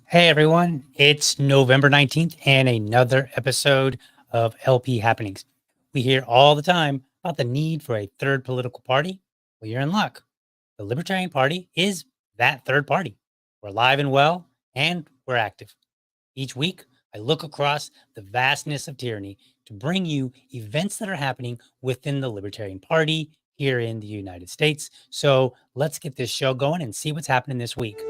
Hey everyone, it's November 19th and another episode of LP Happenings. We hear all the time about the need for a third political party. Well, you're in luck. The Libertarian Party is that third party. We're alive and well, and we're active. Each week, I look across the vastness of tyranny to bring you events that are happening within the Libertarian Party here in the United States. So let's get this show going and see what's happening this week.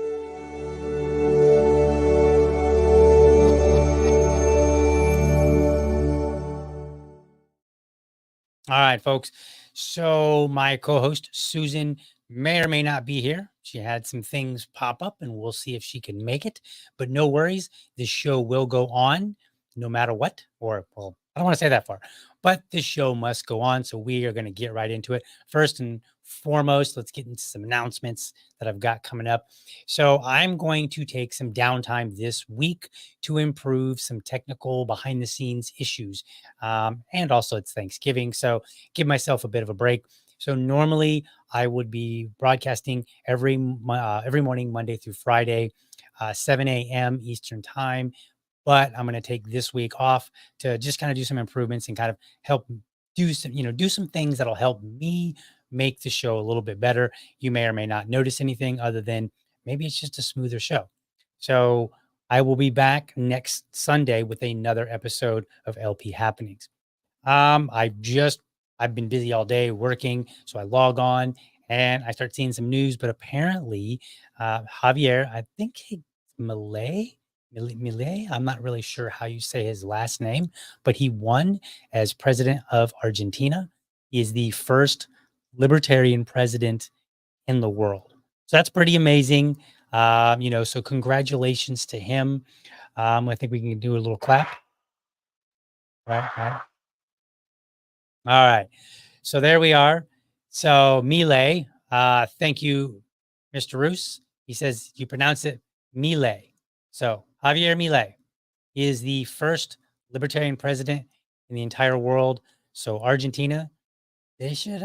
All right, folks. So my co-host Susan may or may not be here. She had some things pop up and we'll see if she can make it. But no worries, this show will go on no matter what. Or, well, I don't want to say that far, but this show must go on. So we are going to get right into it. First and foremost, let's get into some announcements that I've got coming up. So I'm going to take some downtime this week to improve some technical behind the scenes issues. And also it's Thanksgiving. So give myself a bit of a break. So normally I would be broadcasting every morning, Monday through Friday, 7 a.m. Eastern time. But I'm going to take this week off to just kind of do some improvements and kind of help do some things that'll help me make the show a little bit better. You may or may not notice anything other than maybe it's just a smoother show. So I will be back next Sunday with another episode of LP Happenings. I've been busy all day working, so I log on and I start seeing some news. But apparently, Javier, I think Milei, I'm not really sure how you say his last name, but he won as president of Argentina. He is the first libertarian president in the world. So that's pretty amazing. So congratulations to him. I think we can do a little clap. Right. All right. So there we are. So Milei, thank you, Mr. Roos. He says you pronounce it Milei. So Javier Milei is the first libertarian president in the entire world. So Argentina, they should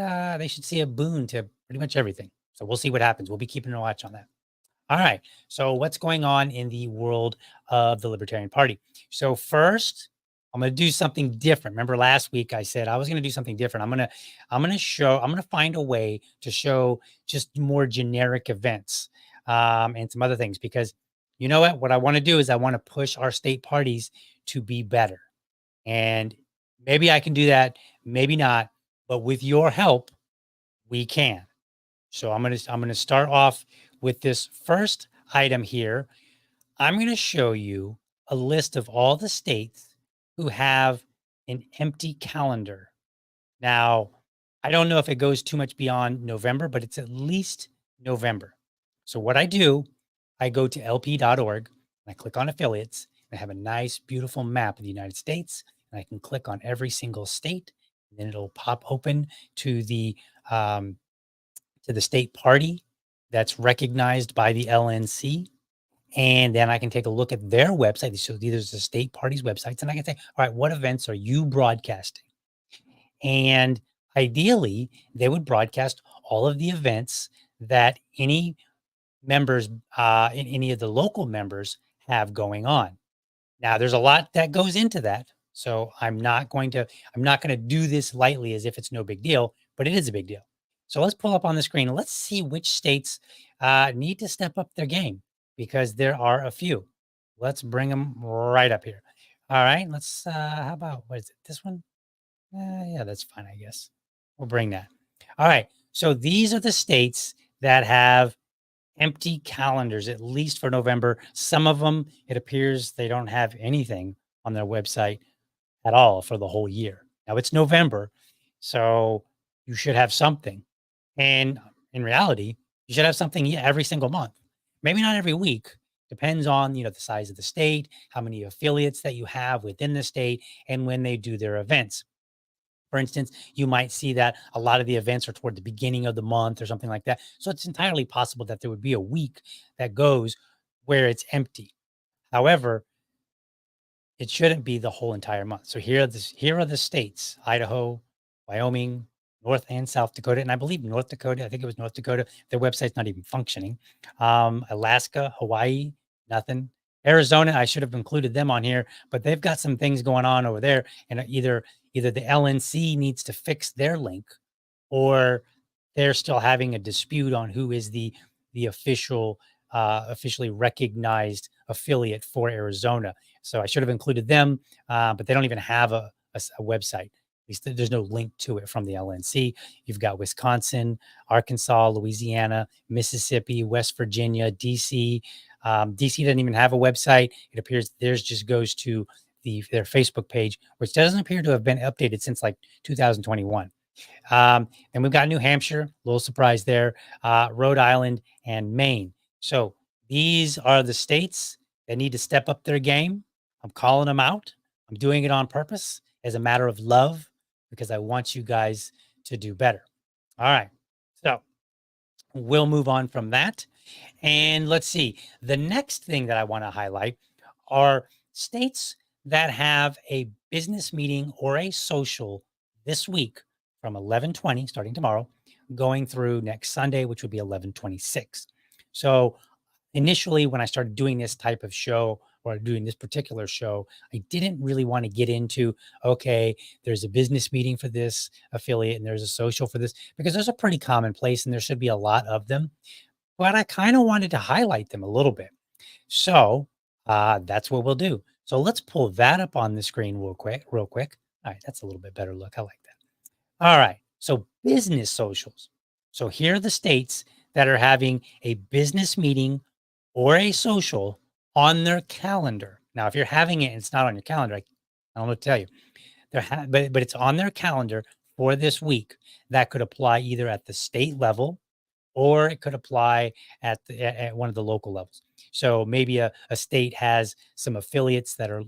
see a boon to pretty much everything. So we'll see what happens. We'll be keeping a watch on that. All right. So what's going on in the world of the Libertarian Party? So first, I'm going to do something different. Remember last week I said I was going to do something different. I'm going to find a way to show just more generic events and some other things, because you know what I want to do is I want to push our state parties to be better. And maybe I can do that, maybe not, but with your help, we can. So I'm going to start off with this first item here. I'm going to show you a list of all the states who have an empty calendar. Now, I don't know if it goes too much beyond November, but it's at least November. So what I do, I go to lp.org and I click on affiliates and I have a nice, beautiful map of the United States. And I can click on every single state and then it'll pop open to the state party that's recognized by the LNC. And then I can take a look at their website. So these are the state parties' websites. And I can say, all right, what events are you broadcasting? And ideally, they would broadcast all of the events that any members, in any of the local members have going on. Now, there's a lot that goes into that. So I'm not going to do this lightly as if it's no big deal, but it is a big deal. So let's pull up on the screen and let's see which states need to step up their game because there are a few. Let's bring them right up here. All right. How about, what is it? This one? Yeah, that's fine, I guess. We'll bring that. All right. So these are the states that have empty calendars, at least for November. Some of them, it appears they don't have anything on their website at all for the whole year. Now it's November, so you should have something. And in reality, you should have something every single month. Maybe not every week. Depends on, the size of the state, how many affiliates that you have within the state, and when they do their events. For instance, you might see that a lot of the events are toward the beginning of the month or something like that. So it's entirely possible that there would be a week that goes where it's empty. However, it shouldn't be the whole entire month. So here are the states: Idaho, Wyoming, North and South Dakota, and I believe North Dakota. I think it was North Dakota. Their website's not even functioning. Alaska, Hawaii, nothing. Arizona, I should have included them on here, but they've got some things going on over there, and either the LNC needs to fix their link, or they're still having a dispute on who is the officially recognized affiliate for Arizona. So I should have included them, but they don't even have a website. At least there's no link to it from the LNC. You've got Wisconsin, Arkansas, Louisiana, Mississippi, West Virginia, DC. DC doesn't even have a website. It appears theirs just goes to their Facebook page, which doesn't appear to have been updated since like 2021. And we've got New Hampshire, a little surprise there, Rhode Island, and Maine. So these are the states that need to step up their game. I'm calling them out. I'm doing it on purpose as a matter of love because I want you guys to do better. All right. So we'll move on from that. And let's see. The next thing that I want to highlight are states that have a business meeting or a social this week from 11:20, starting tomorrow, going through next Sunday, which would be 11:26. So initially, when I started doing this type of show or doing this particular show, I didn't really want to get into, okay, there's a business meeting for this affiliate and there's a social for this, because those are pretty commonplace and there should be a lot of them. But I kind of wanted to highlight them a little bit. So that's what we'll do. So let's pull that up on the screen real quick, real quick. All right, that's a little bit better look. I like that. All right. So business socials. So here are the states that are having a business meeting or a social on their calendar. Now, if you're having it and it's not on your calendar, I don't know what to tell you. But it's on their calendar for this week. That could apply either at the state level or it could apply at one of the local levels. So maybe a state has some affiliates that are,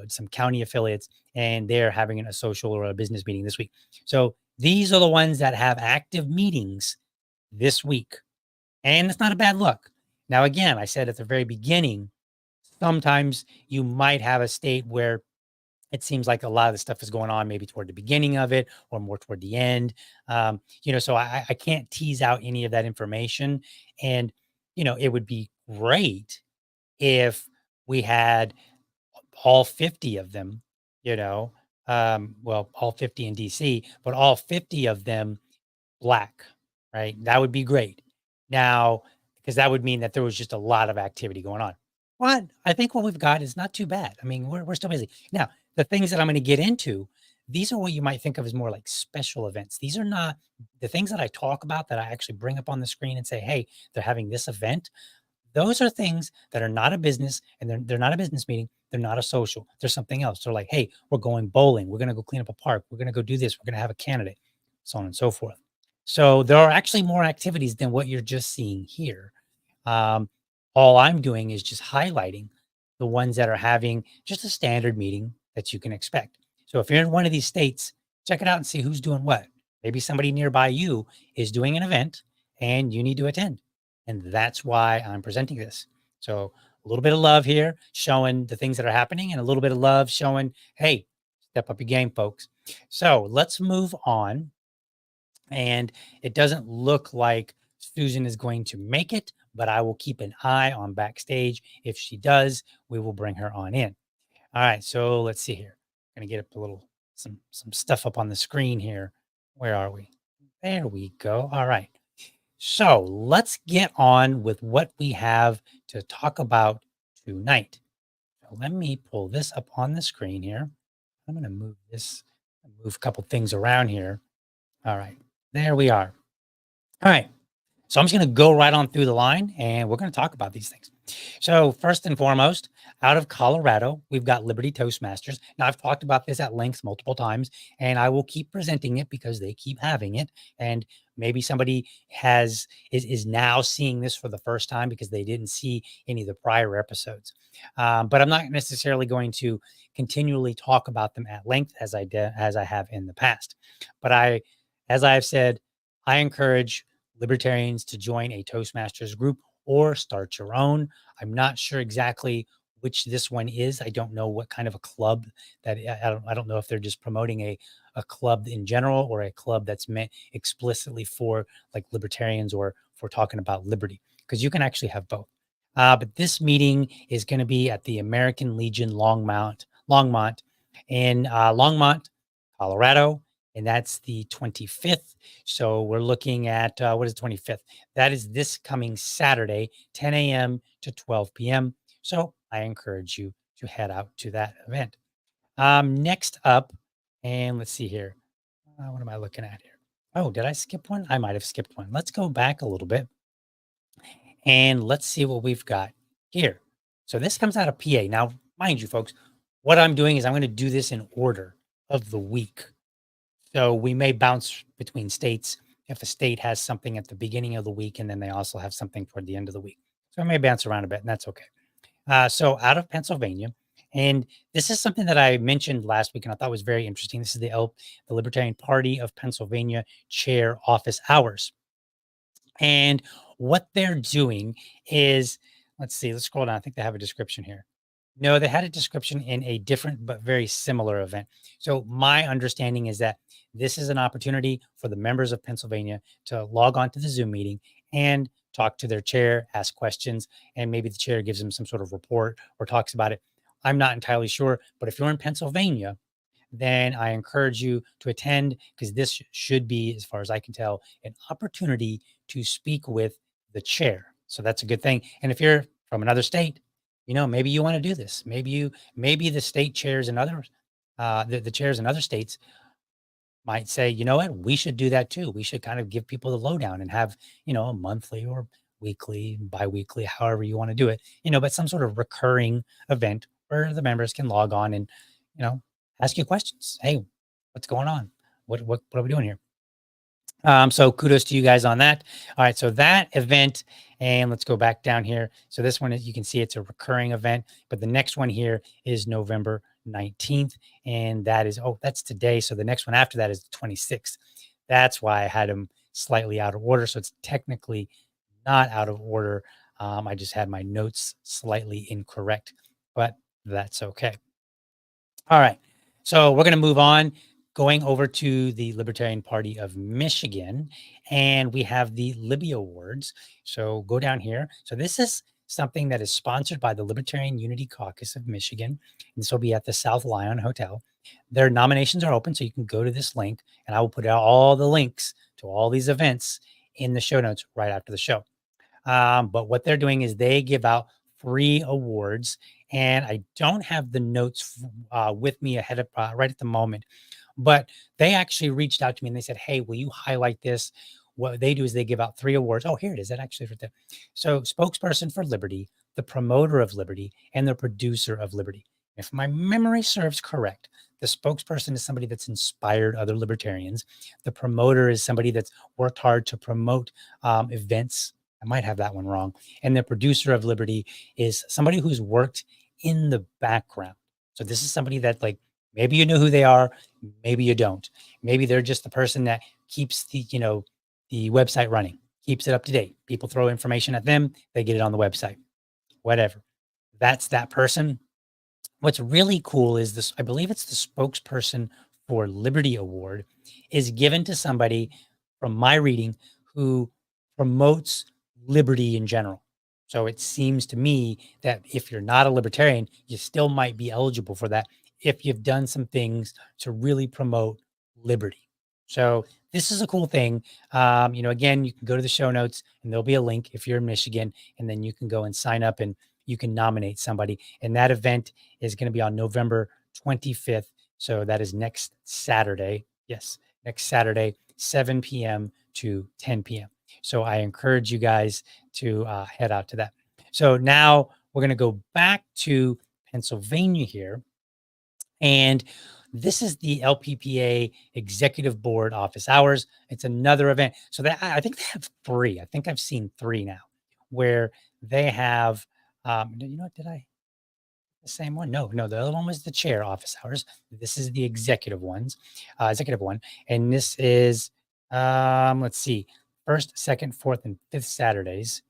some county affiliates, and they're having a social or a business meeting this week. So these are the ones that have active meetings this week. And it's not a bad look. Now, again, I said at the very beginning, sometimes you might have a state where it seems like a lot of the stuff is going on maybe toward the beginning of it or more toward the end. So I can't tease out any of that information. And, it would be great if we had all 50 of them, all 50 in DC, but all 50 of them black, right? That would be great. Now, because that would mean that there was just a lot of activity going on. But I think what we've got is not too bad. I mean, we're still busy. Now, the things that I'm going to get into, these are what you might think of as more like special events. These are not the things that I talk about that I actually bring up on the screen and say, hey, they're having this event. Those are things that are not a business, and they're not a business meeting. They're not a social. There's something else. They're like, hey, we're going bowling. We're going to go clean up a park. We're going to go do this. We're going to have a candidate, so on and so forth. So there are actually more activities than what you're just seeing here. Um, all I'm doing is just highlighting the ones that are having just a standard meeting that you can expect. So if you're in one of these states, check it out and see who's doing what. Maybe somebody nearby you is doing an event and you need to attend. And that's why I'm presenting this. So a little bit of love here, showing the things that are happening, and a little bit of love showing, hey, step up your game, folks. So let's move on. And it doesn't look like Susan is going to make it, but I will keep an eye on backstage. If she does, we will bring her on in. All right, so let's see here. I'm gonna get up a little some stuff up on the screen here. Where are we? There we go. All right. So let's get on with what we have to talk about tonight. So let me pull this up on the screen here. I'm going to move this, move a couple things around here. All right, there we are. All right. So I'm just going to go right on through the line and we're going to talk about these things. So, first and foremost, out of Colorado, we've got Liberty Toastmasters. Now, I've talked about this at length multiple times, and I will keep presenting it because they keep having it. And maybe somebody is now seeing this for the first time because they didn't see any of the prior episodes. But I'm not necessarily going to continually talk about them at length as I have in the past. But as I have said, I encourage libertarians to join a Toastmasters group or start your own. I'm not sure exactly which this one is. I don't know what kind of a club that I don't know if they're just promoting a club in general or a club that's meant explicitly for like libertarians or for talking about liberty, because you can actually have both. But this meeting is going to be at the American Legion Longmont in Longmont, Colorado, and that's the 25th. So we're looking at what is 25th? That is this coming Saturday, 10 a.m. to 12 p.m. So I encourage you to head out to that event. Next up, and let's see here. What am I looking at here? Oh, did I skip one? I might have skipped one. Let's go back a little bit and let's see what we've got here. So this comes out of PA. Now, mind you, folks, what I'm doing is I'm going to do this in order of the week. So we may bounce between states if a state has something at the beginning of the week and then they also have something toward the end of the week. So I may bounce around a bit, and that's okay. So out of Pennsylvania, and this is something that I mentioned last week and I thought was very interesting. This is the Libertarian Party of Pennsylvania chair office hours. And what they're doing is, let's see, let's scroll down. I think they have a description here. No, they had a description in a different but very similar event. So my understanding is that this is an opportunity for the members of Pennsylvania to log on to the Zoom meeting and talk to their chair, ask questions, and maybe the chair gives them some sort of report or talks about it. I'm not entirely sure, but if you're in Pennsylvania, then I encourage you to attend because this should be, as far as I can tell, an opportunity to speak with the chair. So that's a good thing. And if you're from another state, maybe you want to do this. Maybe the state chairs and others, the chairs in other states might say, you know what, we should do that too. We should kind of give people the lowdown and have, a monthly or weekly, biweekly, however you want to do it, but some sort of recurring event where the members can log on and, ask you questions. Hey, what's going on? What are we doing here? So kudos to you guys on that. All right, so that event, and let's go back down here. So this one, you can see it's a recurring event, but the next one here is November 19th, and that's today. So the next one after that is the 26th. That's why I had them slightly out of order. So it's technically not out of order. I just had my notes slightly incorrect, but that's okay. All right. So we're going to move on, going over to the Libertarian Party of Michigan, and we have the Libby Awards. So go down here. So this is something that is sponsored by the Libertarian Unity Caucus of Michigan. And this will be at the South Lion Hotel. Their nominations are open, so you can go to this link, and I will put out all the links to all these events in the show notes right after the show. But what they're doing is they give out 3 awards, and I don't have the notes with me ahead of right at the moment, but they actually reached out to me and they said, "Hey, will you highlight this?" What they do is they give out 3 awards. Oh, here it is. That actually is right there. So, spokesperson for Liberty, the promoter of Liberty, and the producer of Liberty. If my memory serves correct, the spokesperson is somebody that's inspired other libertarians. The promoter is somebody that's worked hard to promote events. I might have that one wrong. And the producer of Liberty is somebody who's worked in the background. So this is somebody that, like, maybe you know who they are, maybe you don't. Maybe they're just the person that keeps the website running, keeps it up to date. People throw information at them, they get it on the website. Whatever. That's that person. What's really cool is this, I believe it's the spokesperson for Liberty Award, is given to somebody, from my reading, who promotes liberty in general. So it seems to me that if you're not a libertarian, you still might be eligible for that if you've done some things to really promote liberty. So this is a cool thing. Again, you can go to the show notes and there'll be a link if you're in Michigan, and then you can go and sign up and you can nominate somebody. And that event is going to be on November 25th. So that is next Saturday. Yes, next Saturday, 7 p.m. to 10 p.m. So I encourage you guys to head out to that. So now we're going to go back to Pennsylvania here. And this is the LPPA Executive Board office hours. It's another event. So that I think they have three. I think I've seen three now where they have, did I the same one? No, no, the other one was the chair office hours. This is the executive one. And this is, let's see, first, second, fourth, and fifth Saturdays.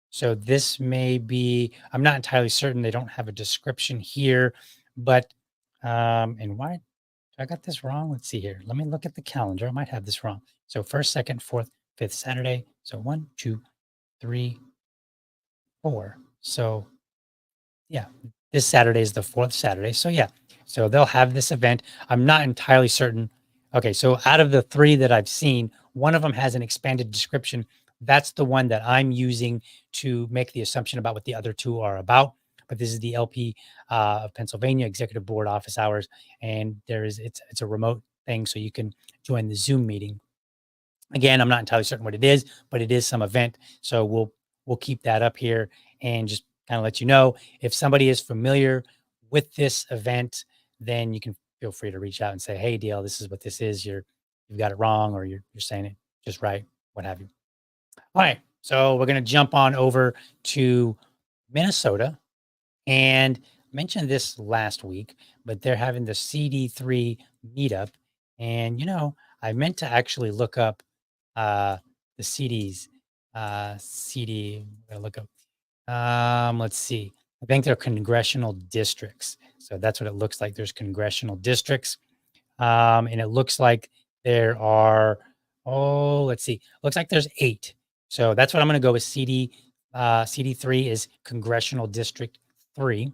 So this may be, I'm not entirely certain. They don't have a description here, but, and why I got this wrong? Let's see here. Let me look at the calendar. I might have this wrong. So first, second, fourth, fifth Saturday. So 1, 2, 3, 4. So yeah, this Saturday is the fourth Saturday. So yeah, so they'll have this event. I'm not entirely certain. Okay, so out of the three that I've seen, one of them has an expanded description. That's the one that I'm using to make the assumption about what the other two are about. But this is the LP of Pennsylvania Executive Board office hours, and it's a remote thing, so you can join the Zoom meeting. Again, I'm not entirely certain what it is, but it is some event. So we'll keep that up here and just kind of let you know. If somebody is familiar with this event, then you can feel free to reach out and say, "Hey, DL, this is what this is. You've got it wrong, or you're saying it just right, what have you." All right, so we're gonna jump on over to Minnesota, and I mentioned this last week, but they're having the CD3 meetup, and I meant to actually look up uh, the CDs. CD, I'm gonna look up. Let's see. I think they're congressional districts. So that's what it looks like. There's congressional districts. And it looks like there are, let's see. Looks like there's 8. So that's what I'm going to go with. CD3 is Congressional District 3.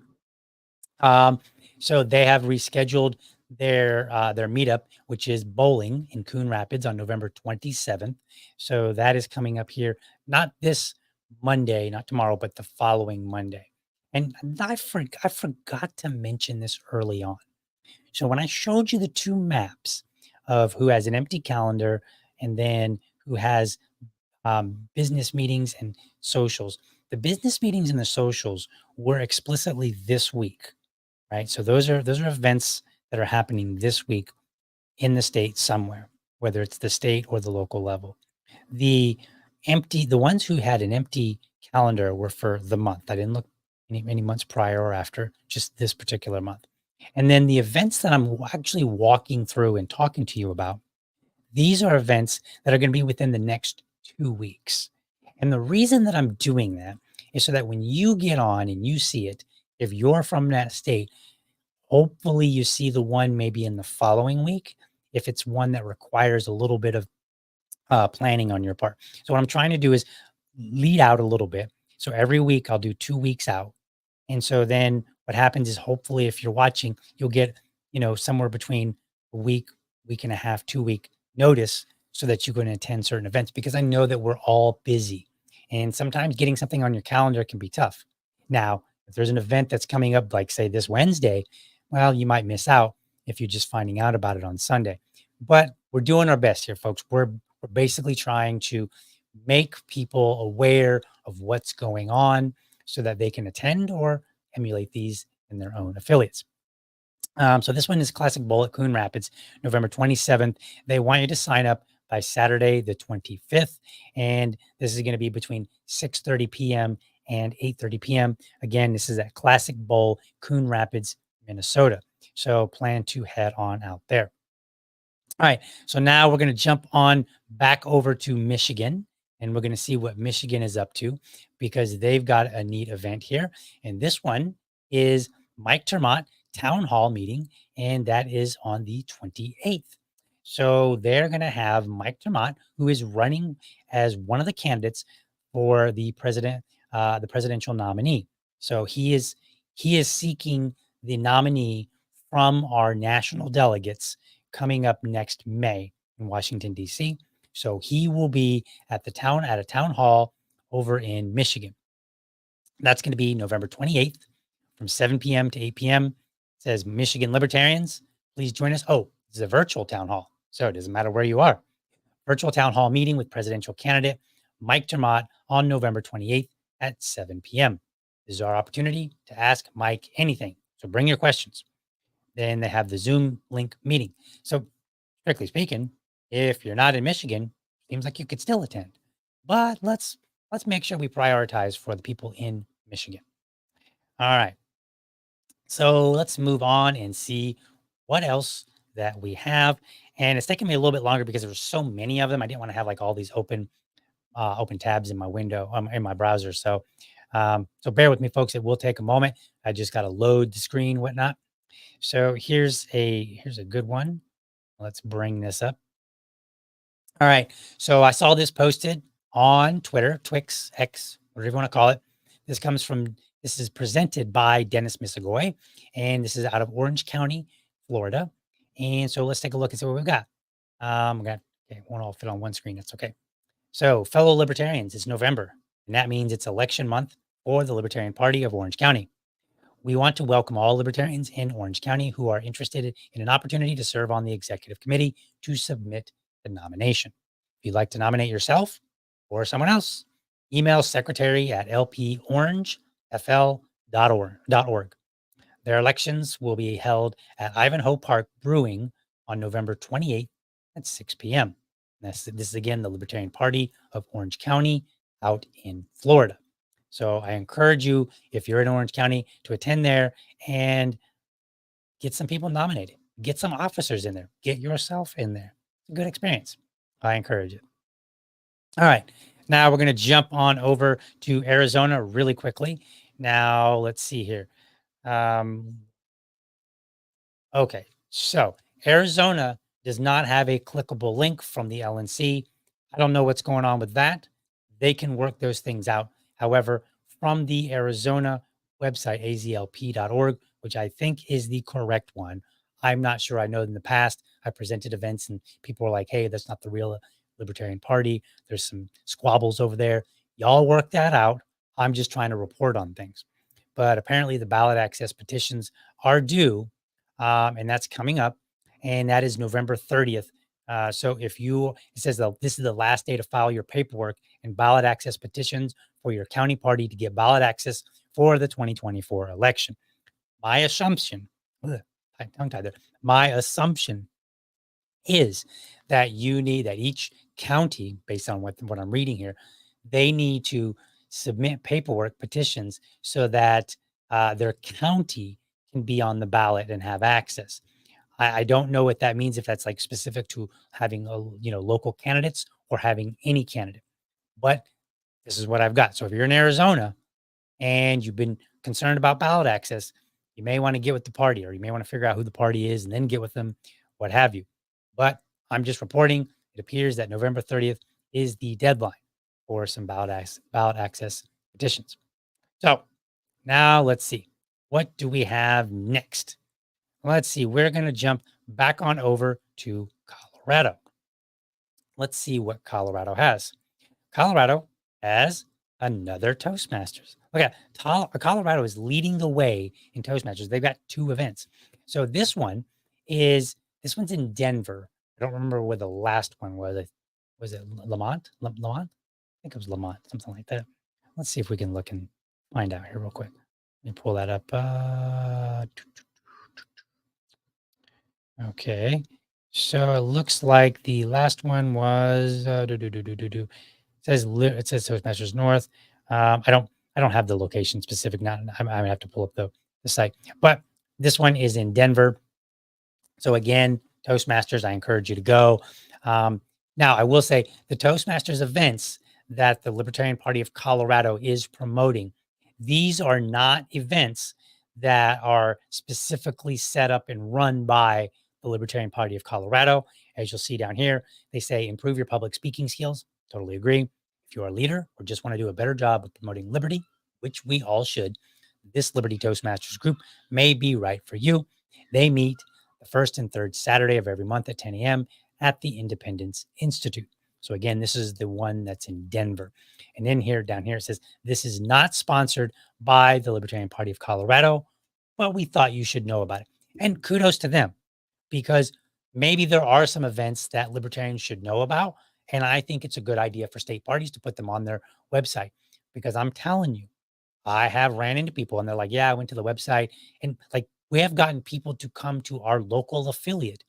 So they have rescheduled their meetup, which is bowling in Coon Rapids on November 27th. So that is coming up here, not this Monday, not tomorrow, but the following Monday. And I forgot to mention this early on. So when I showed you the two maps of who has an empty calendar and then who has business meetings and socials, the business meetings and the socials were explicitly this week, right? So those are events that are happening this week in the state somewhere, whether it's the state or the local level. The ones who had an empty calendar were for the month. I didn't look any months prior or after, just this particular month. And then the events that I'm actually walking through and talking to you about, these are events that are going to be within the next 2 weeks. And the reason that I'm doing that is so that when you get on and you see it, if you're from that state, hopefully you see the one maybe in the following week, if it's one that requires a little bit of planning on your part. So what I'm trying to do is lead out a little bit. So every week I'll do 2 weeks out. And so then what happens is hopefully if you're watching, you'll get, somewhere between a week, week and a half, 2 week notice so that you can attend certain events, because I know that we're all busy. And sometimes getting something on your calendar can be tough. Now, if there's an event that's coming up, like say this Wednesday, well, you might miss out if you're just finding out about it on Sunday. But we're doing our best here, folks. We're basically trying to make people aware of what's going on so that they can attend or emulate these in their own affiliates. So this one is Classic Bowl at Coon Rapids, November 27th. They want you to sign up by Saturday, the 25th. And this is going to be between 6:30 p.m. and 8:30 p.m. Again, this is at Classic Bowl, Coon Rapids, Minnesota. So plan to head on out there. All right. So now we're going to jump on back over to Michigan, and we're going to see what Michigan is up to, because they've got a neat event here. And this one is Mike Termott Town Hall meeting, and that is on the 28th. So they're going to have Mike Termott, who is running as one of the candidates for the president the presidential nominee. So he is seeking the nominee from our national delegates coming up next May in Washington, D.C. So he will be at a town hall over in Michigan. That's going to be November 28th from 7 p.m. to 8 p.m. It says Michigan Libertarians, please join us. Oh, this is a virtual town hall. So it doesn't matter where you are. Virtual town hall meeting with presidential candidate Mike Termott on November 28th at 7 p.m. This is our opportunity to ask Mike anything. So bring your questions. Then they have the Zoom link meeting. So strictly speaking, if you're not in Michigan, seems like you could still attend. But let's make sure we prioritize for the people in Michigan. All right. So let's move on and see what else that we have. And it's taking me a little bit longer because there were so many of them. I didn't want to have like all these open tabs in my window, in my browser. So bear with me, folks. It will take a moment. I just got to load the screen, whatnot. So here's a good one. Let's bring this up. All right. So I saw this posted on Twitter, Twix, X, whatever you want to call it. This is presented by Dennis Misagoy, and this is out of Orange County, Florida. And so let's take a look and see what we've got. It won't all fit on one screen. That's okay. So, fellow libertarians, it's November, and that means it's election month for the Libertarian Party of Orange County. We want to welcome all libertarians in Orange County who are interested in an opportunity to serve on the executive committee to submit the nomination. If you'd like to nominate yourself or someone else, email secretary at lporangefl.org. Their elections will be held at Ivanhoe Park Brewing on November 28th at 6 p.m. This is again the Libertarian Party of Orange County out in Florida. So I encourage you, if you're in Orange County, to attend there and get some people nominated, get some officers in there, get yourself in there. It's a good experience. I encourage it. All right. Now we're going to jump on over to Arizona really quickly. Now let's see here. Okay. So Arizona does not have a clickable link from the LNC. I don't know what's going on with that. They can work those things out. However, from the Arizona website, azlp.org, which I think is the correct one. I'm not sure. I know in the past I presented events and people were like, hey, that's not the real Libertarian Party. There's some squabbles over there. Y'all work that out. I'm just trying to report on things. But apparently the ballot access petitions are due, and that's coming up, and that is November 30th. So it says this is the last day to file your paperwork and ballot access petitions for your county party to get ballot access for the 2024 election. My assumption, tongue-tied there. My assumption is that each county, based on what I'm reading here, they need to submit paperwork petitions so that their county can be on the ballot and have access. I don't know what that means, if that's like specific to having local candidates or having any candidate, but this is what I've got. So if you're in Arizona and you've been concerned about ballot access, you may want to get with the party, or you may want to figure out who the party is and then get with them, what have you. But I'm just reporting, it appears that November 30th is the deadline for some ballot access petitions. So now let's see. What do we have next? Let's see. We're going to jump back on over to Colorado. Let's see what Colorado has. Colorado has another Toastmasters. Look at Colorado is leading the way in Toastmasters. They've got 2 events. So this one's in Denver. I don't remember where the last one was. Was it Lamont? Lamont? I think it was Lamont, something like that. Let's see if we can look and find out here real quick. Let me pull that up. Okay. So it looks like the last one was it says Toastmasters North. I don't have the location specific. I'm gonna have to pull up the site. But this one is in Denver. So again, Toastmasters, I encourage you to go. Now I will say the Toastmasters events that the Libertarian Party of Colorado is promoting, these are not events that are specifically set up and run by the Libertarian Party of Colorado. As you'll see down here, they say improve your public speaking skills. Totally agree. If If you're a leader or just want to do a better job of promoting liberty, which we all should, this Liberty Toastmasters group may be right for you. They meet the first and third Saturday of every month at 10 a.m. at the Independence Institute. So again, this is the one that's in Denver. And then down here, it says, this is not sponsored by the Libertarian Party of Colorado, but we thought you should know about it. And kudos to them, because maybe there are some events that libertarians should know about. And I think it's a good idea for state parties to put them on their website, because I'm telling you, I have ran into people and they're like, yeah, I went to the website. And like, we have gotten people to come to our local affiliate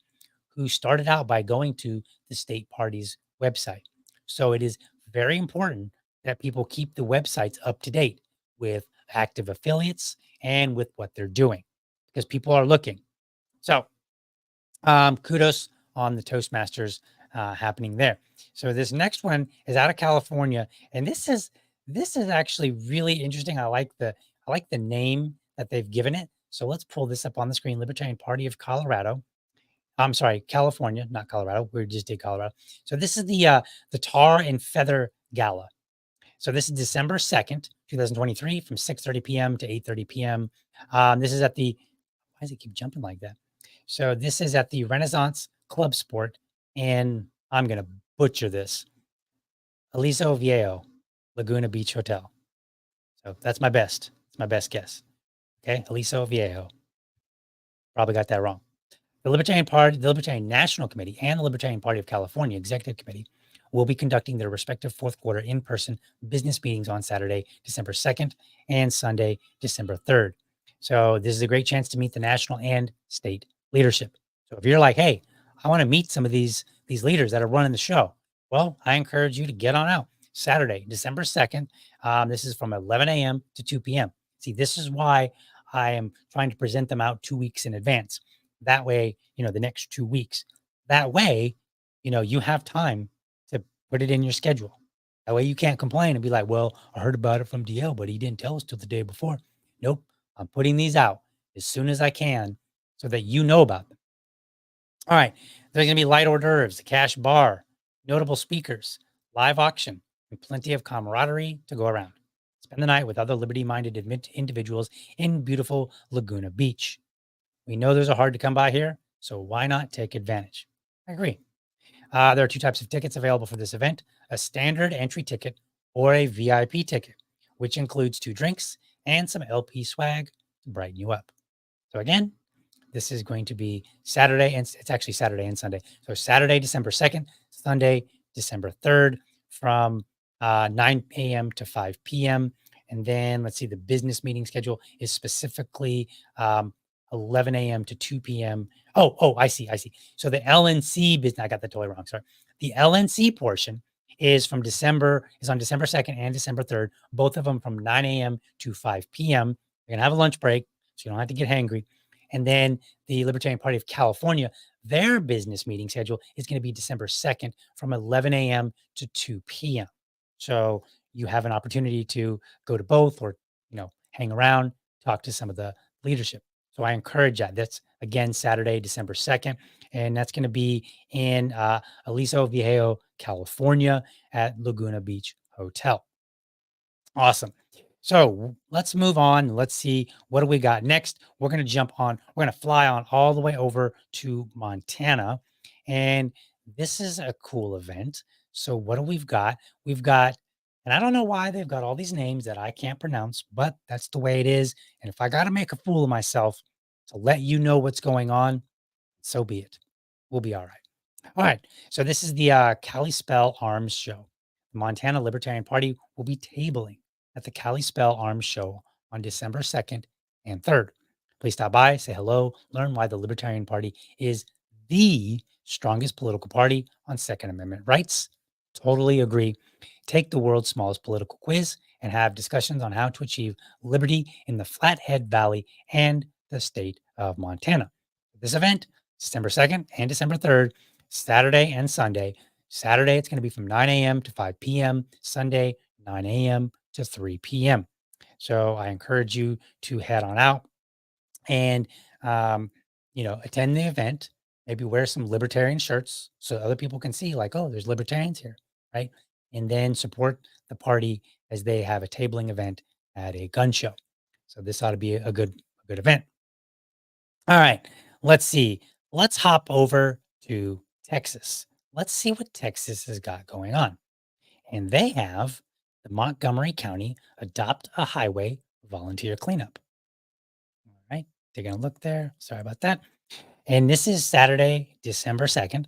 who started out by going to the state party's website. So it is very important that people keep the websites up to date with active affiliates and with what they're doing, because people are looking. So kudos on the Toastmasters happening there. So this next one is out of California, and this is actually really interesting. I like the name that they've given it. So let's pull this up on the screen. Libertarian Party of Colorado. I'm sorry, California, not Colorado. We just did Colorado. So this is the Tar and Feather Gala. So this is December 2nd, 2023, from 6:30 p.m. to 8:30 p.m. This is at the, why does it keep jumping like that? So this is at the Renaissance Club Sport, and I'm gonna butcher this. Aliso Viejo, Laguna Beach Hotel. So that's my best. It's my best guess. Okay, Aliso Viejo. Probably got that wrong. The Libertarian Party, the Libertarian National Committee, and the Libertarian Party of California Executive Committee will be conducting their respective fourth quarter in-person business meetings on Saturday, December 2nd, and Sunday, December 3rd. So this is a great chance to meet the national and state leadership. So if you're like, hey, I want to meet some of these leaders that are running the show, well, I encourage you to get on out. Saturday, December 2nd. This is from 11 a.m. to 2 p.m. See, this is why I am trying to present them out 2 weeks in advance. That way, the next 2 weeks. That way, you have time to put it in your schedule. That way you can't complain and be like, well, I heard about it from DL, but he didn't tell us till the day before. Nope. I'm putting these out as soon as I can so that you know about them. All right. There's going to be light hors d'oeuvres, a cash bar, notable speakers, live auction, and plenty of camaraderie to go around. Spend the night with other liberty-minded individuals in beautiful Laguna Beach. We know those are hard to come by here, so why not take advantage? I agree. There are two types of tickets available for this event: a standard entry ticket or a VIP ticket, which includes 2 drinks and some LP swag to brighten you up. So again, this is going to be Saturday, and it's actually Saturday and Sunday. So Saturday, December 2nd, Sunday, December 3rd, from 9 a.m. to 5 p.m. And then let's see, the business meeting schedule is specifically 11 a.m. to 2 p.m. I see. So the LNC business, I got that totally wrong. Sorry. The LNC portion is on December 2nd and December 3rd, both of them from 9 a.m. to 5 p.m. You're going to have a lunch break, so you don't have to get hangry. And then the Libertarian Party of California, their business meeting schedule is going to be December 2nd from 11 a.m. to 2 p.m. So you have an opportunity to go to both, or, hang around, talk to some of the leadership. So I encourage that. That's again Saturday, December 2nd. And that's going to be in Aliso Viejo, California at Laguna Beach Hotel. Awesome. So let's move on. Let's see, what do we got next? We're going to fly on all the way over to Montana. And this is a cool event. So what do we've got? We've got, and I don't know why they've got all these names that I can't pronounce, but that's the way it is. And if I got to make a fool of myself to let you know what's going on, so be it. We'll be all right. All right. So this is the Kalispell Arms Show. The Montana Libertarian Party will be tabling at the Kalispell Arms Show on December 2nd and 3rd. Please stop by, say hello, learn why the Libertarian Party is the strongest political party on Second Amendment rights. Totally agree. Take the world's smallest political quiz and have discussions on how to achieve liberty in the Flathead Valley and the state of Montana. This event, December 2nd and December 3rd, Saturday and Sunday. Saturday, it's going to be from 9 a.m. to 5 p.m. Sunday, 9 a.m. to 3 p.m. So I encourage you to head on out and, attend the event. Maybe wear some libertarian shirts so other people can see, like, oh, there's libertarians here, right? and then support the party as they have a tabling event at a gun show. So this ought to be a good event. All right, let's see. Let's hop over to Texas. Let's see what Texas has got going on. And they have the Montgomery County Adopt a Highway volunteer cleanup. All right, taking a look there. Sorry about that. And this is Saturday, December 2nd.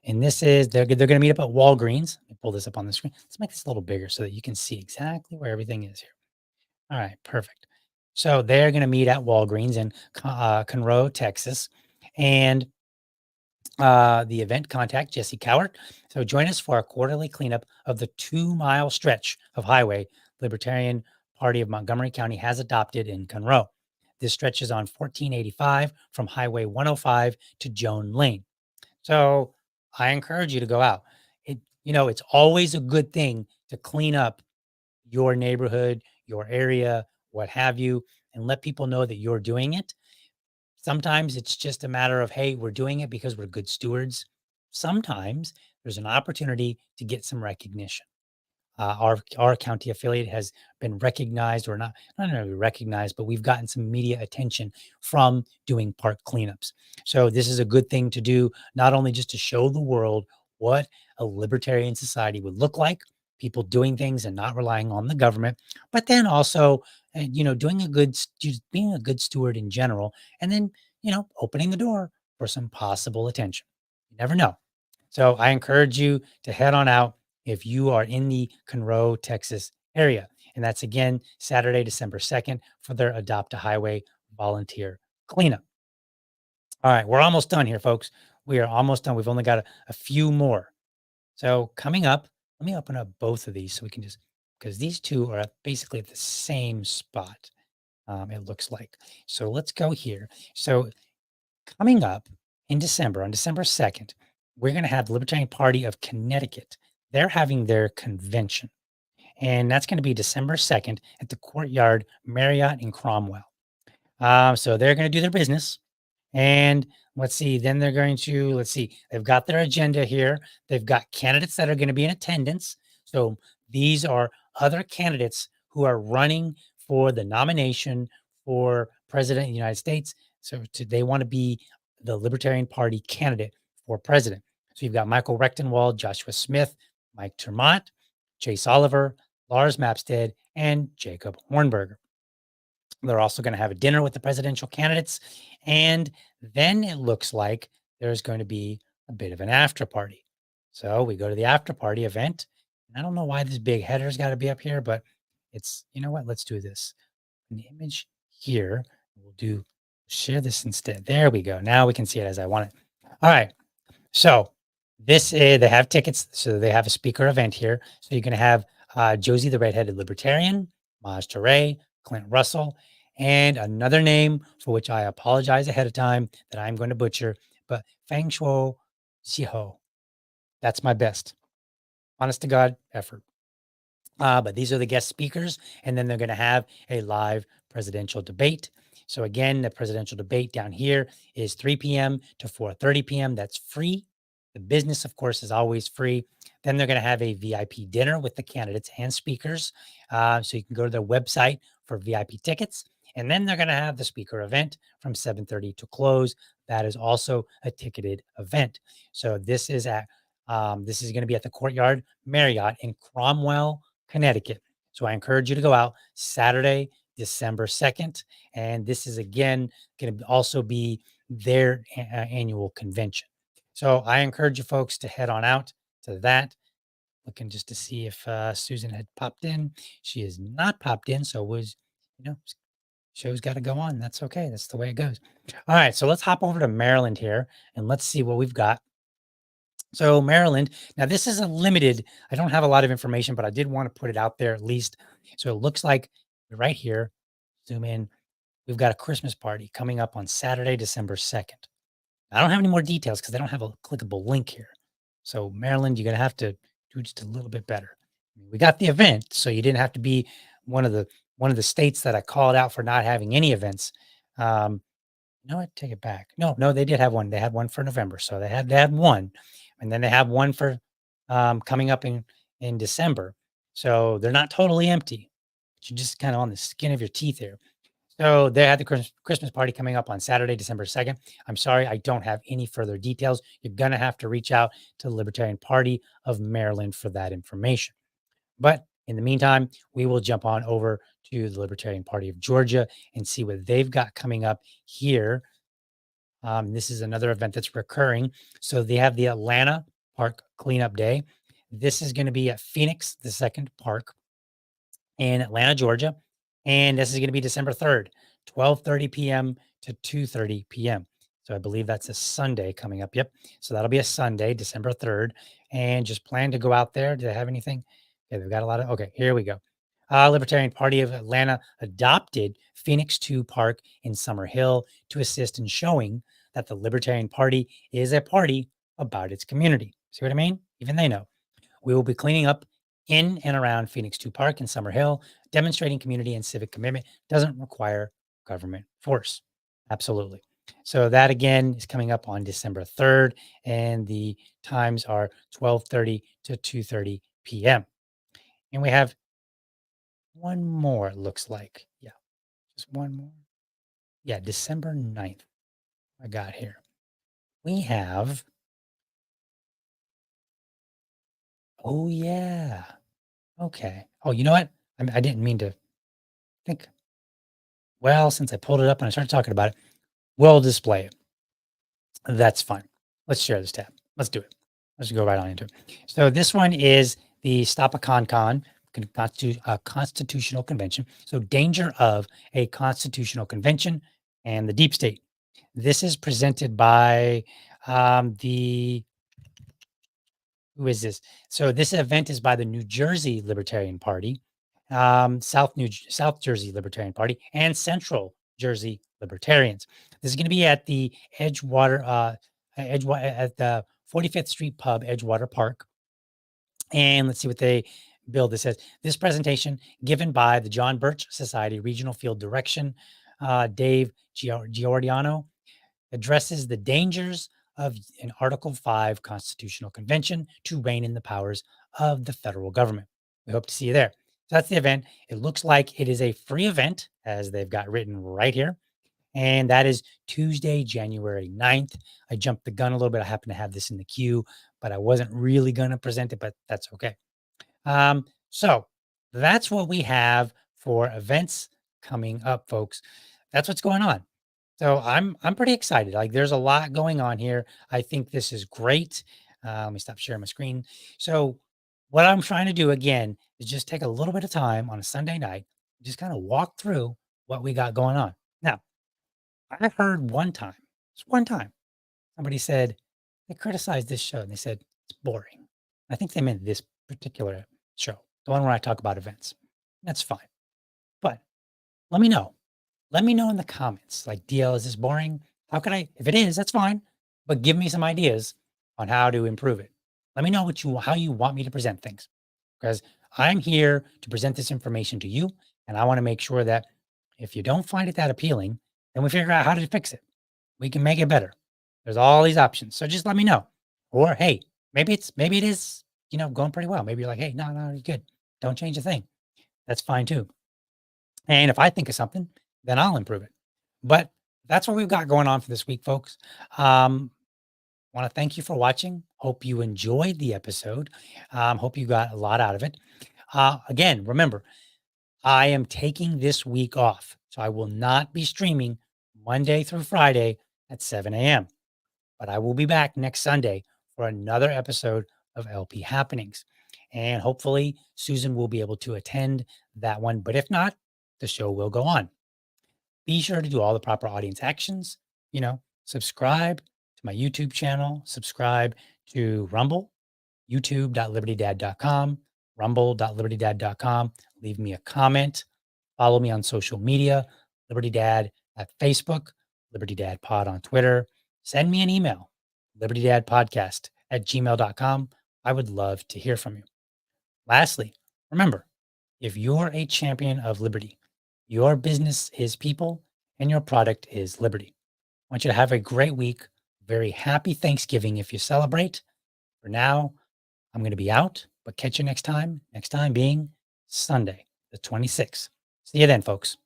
And this is, they're going to meet up at Walgreens. Let me pull this up on the screen. Let's make this a little bigger so that you can see exactly where everything is here. All right, perfect. So they're going to meet at Walgreens in Conroe, Texas. And the event contact, Jesse Cowart. So join us for a quarterly cleanup of the 2-mile stretch of highway Libertarian Party of Montgomery County has adopted in Conroe. This stretch is on 1485 from Highway 105 to Joan Lane. So I encourage you to go out. It's always a good thing to clean up your neighborhood, your area, what have you, and let people know that you're doing it. Sometimes it's just a matter of, hey, we're doing it because we're good stewards. Sometimes there's an opportunity to get some recognition. Our county affiliate has been recognized, or not really recognized, but we've gotten some media attention from doing park cleanups. So this is a good thing to do, not only just to show the world what a libertarian society would look like, people doing things and not relying on the government, but then also, just being a good steward in general, and then, opening the door for some possible attention. You never know. So I encourage you to head on out if you are in the Conroe, Texas area. And that's again Saturday, December 2nd for their Adopt a Highway volunteer cleanup. All right, we're almost done here, folks. We are almost done. We've only got a few more. So coming up, let me open up both of these so we can because these two are basically at the same spot, it looks like. So let's go here. So coming up in December, on December 2nd, we're going to have the Libertarian Party of Connecticut. They're having their convention, and that's going to be December 2nd at the Courtyard Marriott in Cromwell. So they're going to do their business. And let's see, then they're going to, let's see, they've got their agenda here. They've got candidates that are going to be in attendance. So these are other candidates who are running for the nomination for president of the United States. So they want to be the Libertarian Party candidate for president. So you've got Michael Rechtenwald, Joshua Smith, Mike Termont, Chase Oliver, Lars Mapstead, and Jacob Hornberger. They're also going to have a dinner with the presidential candidates. And then it looks like there's going to be a bit of an after party. So we go to the after party event. And I don't know why this big header's got to be up here, but it's, you know what? Let's do this. An image here. We'll share this instead. There we go. Now we can see it as I want it. All right. So this is, they have tickets. So they have a speaker event here. So you're going to have Josie, the redheaded libertarian, Maj Toure, Clint Russell, and another name for which I apologize ahead of time that I'm going to butcher, but Feng Shuo Xiho. That's my best. Honest to God effort. But these are the guest speakers, and then they're going to have a live presidential debate. So again, the presidential debate down here is 3 p.m. to 4:30 p.m. That's free. The business, of course, is always free. Then they're going to have a VIP dinner with the candidates and speakers. So you can go to their website for VIP tickets. And then they're going to have the speaker event from 7:30 to close. That is also a ticketed event. So this is going to be at the Courtyard Marriott in Cromwell, Connecticut. So I encourage you to go out Saturday, December 2nd. And this is again going to also be their annual convention. So I encourage you folks to head on out to that. Looking just to see if Susan had popped in. She has not popped in. So show's got to go on. That's okay. That's the way it goes. All right. So let's hop over to Maryland here and let's see what we've got. So Maryland, now this is a limited, I don't have a lot of information, but I did want to put it out there at least. So it looks like right here, zoom in, we've got a Christmas party coming up on Saturday, December 2nd. I don't have any more details because they don't have a clickable link here. So Maryland, you're going to have to do just a little bit better. We got the event, so you didn't have to be one of the states that I called out for not having any events. No, I take it back. No, they did have one. They had one for November, so they had one, and then they have one for coming up in December. So they're not totally empty, but you're just kind of on the skin of your teeth here. So they had the Christmas party coming up on Saturday, December 2nd. I'm sorry, I don't have any further details. You're going to have to reach out to the Libertarian Party of Maryland for that information. But in the meantime, we will jump on over to the Libertarian Party of Georgia and see what they've got coming up here. This is another event that's recurring. So they have the Atlanta Park Cleanup Day. This is going to be at Phoenix, the second park in Atlanta, Georgia. And this is going to be December 3rd, 12:30 p.m. to 2:30 p.m. So I believe that's a Sunday coming up. Yep. So that'll be a Sunday, December 3rd. And just plan to go out there. Do they have anything? Okay, they've got a lot of, okay, here we go. Libertarian Party of Atlanta adopted Phoenix 2 Park in Summer Hill to assist in showing that the Libertarian Party is a party about its community. See what I mean? Even they know. We will be cleaning up in and around Phoenix 2 Park in Summer Hill, demonstrating community and civic commitment doesn't require government force. Absolutely. So that again is coming up on December 3rd, and the times are 12:30 to 2:30 p.m. And we have one more, it looks like. Yeah, just one more. Yeah, December 9th. I got here. We have, oh, yeah. Okay. Oh, you know what? I didn't mean to think. Well, since I pulled it up and I started talking about it, we'll display it. That's fine. Let's share this tab. Let's do it. Let's go right on into it. So this one is the Stop a Constitutional Convention. So danger of a constitutional convention and the deep state. This is presented by the who is this? So this event is by the New Jersey Libertarian Party, South Jersey Libertarian Party, and Central Jersey Libertarians. This is going to be at the Edgewater, at the 45th Street Pub, Edgewater Park. And let's see what they build. This says this presentation given by the John Birch Society Regional Field Direction, Dave Giordano, addresses the dangers of an Article 5 constitutional convention to rein in the powers of the federal government. We hope to see you there. So that's the event. It looks like it is a free event, as they've got written right here. And that is Tuesday, January 9th. I jumped the gun a little bit. I happen to have this in the queue, but I wasn't really going to present it, but that's okay. So that's what we have for events coming up, folks. That's what's going on. So I'm pretty excited. Like there's a lot going on here. I think this is great. Let me stop sharing my screen. So what I'm trying to do again is just take a little bit of time on a Sunday night, just kind of walk through what we got going on. Now, I heard one time, somebody said they criticized this show and they said it's boring. I think they meant this particular show, the one where I talk about events. That's fine. But let me know. Let me know in the comments, like, DL, is this boring? How can I, if it is, that's fine, but give me some ideas on how to improve it. Let me know how you want me to present things, because I'm here to present this information to you. And I want to make sure that if you don't find it that appealing, then we figure out how to fix it. We can make it better. There's all these options. So just let me know. Or, hey, maybe it is, going pretty well. Maybe you're like, hey, no, you're good. Don't change a thing. That's fine too. And if I think of something, then I'll improve it. But that's what we've got going on for this week, folks. Want to thank you for watching. Hope you enjoyed the episode. Hope you got a lot out of it. Again, remember, I am taking this week off, so I will not be streaming Monday through Friday at 7 a.m. But I will be back next Sunday for another episode of LP Happenings. And hopefully Susan will be able to attend that one. But if not, the show will go on. Be sure to do all the proper audience actions, subscribe to my YouTube channel, subscribe to Rumble, youtube.libertydad.com, rumble.libertydad.com. Leave me a comment. Follow me on social media, Liberty Dad at Facebook, Liberty Dad Pod on Twitter. Send me an email, libertydadpodcast@gmail.com. I would love to hear from you. Lastly, remember, if you're a champion of liberty, your business is people and your product is liberty. I want you to have a great week. Very happy Thanksgiving if you celebrate. For now, I'm going to be out. But catch you next time. Next time being Sunday, the 26th. See you then, folks.